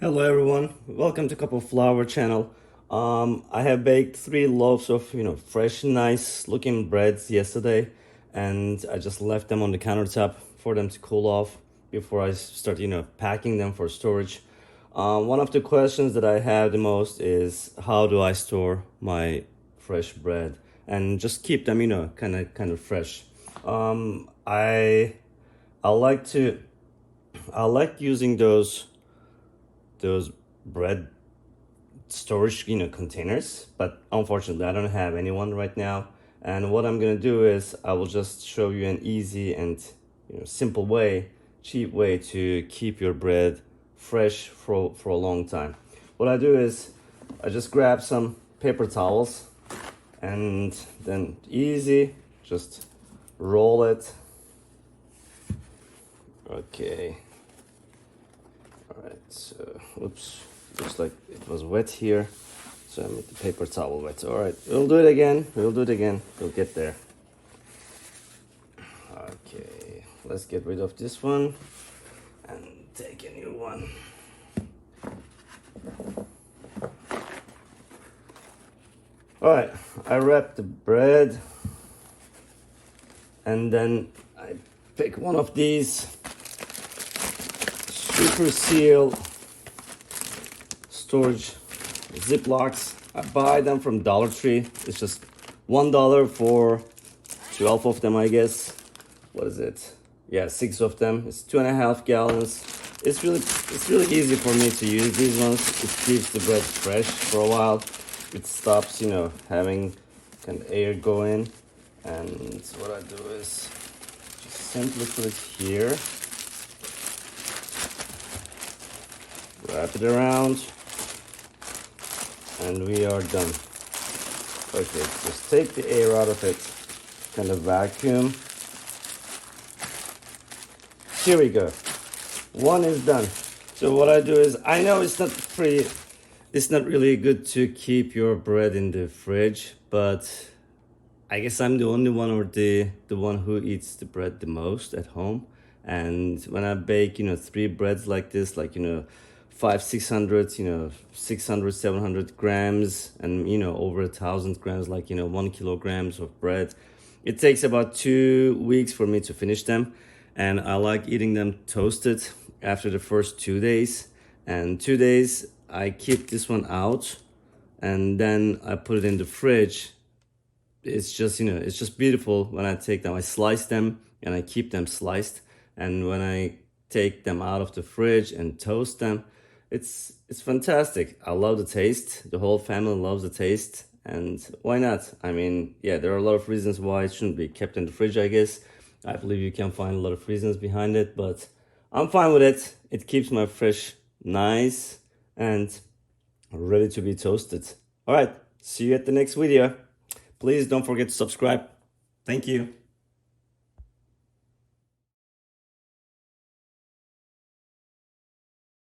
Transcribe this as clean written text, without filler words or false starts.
Hello everyone, welcome to Cup of Flour channel. I have baked 3 loaves of fresh, nice looking breads yesterday, and I just left them on the countertop for them to cool off before I start packing them for storage. One of the questions that I have the most is how do I store my fresh bread and just keep them kind of fresh. I like using those bread storage containers, but unfortunately I don't have anyone right now. And what I'm gonna do is I will just show you an easy and simple way, cheap way to keep your bread fresh for a long time. What I do is I just grab some paper towels and then just roll it. Okay. Alright, so, oops, looks like it was wet here, so I made the paper towel wet. Alright, we'll do it again, we'll get there. Okay, let's get rid of this one and take a new one. Alright, I wrap the bread and then I pick one of these Super Seal storage Ziplocs. I buy them from Dollar Tree. It's just $1 for 12 of them, I guess. What is it? Yeah, 6 of them. It's 2.5 gallons. It's really easy for me to use these ones. It keeps the bread fresh for a while. It stops, having kind of air go in. And what I do is just simply put it here. Wrap it around, and we are done. Okay, just take the air out of it, kind of vacuum. Here we go. One is done. So what I do is, I know it's not really good to keep your bread in the fridge, but I guess I'm the only one or the one who eats the bread the most at home. And when I bake, 3 breads like this, like 600, 600, 700 grams, and over 1,000 grams, like 1 kilograms of bread, it takes about 2 weeks for me to finish them. And I like eating them toasted after the first 2 days. And 2 days I keep this one out, and then I put it in the fridge. It's just beautiful when I take them. I slice them and I keep them sliced, and when I take them out of the fridge and toast them, it's fantastic. I love the taste. The whole family loves the taste, and why not? I mean, yeah, there are a lot of reasons why it shouldn't be kept in the fridge, I guess. I believe you can find a lot of reasons behind it, but I'm fine with it. It keeps my fresh nice and ready to be toasted. All right, see you at the next video. Please don't forget to subscribe. Thank you.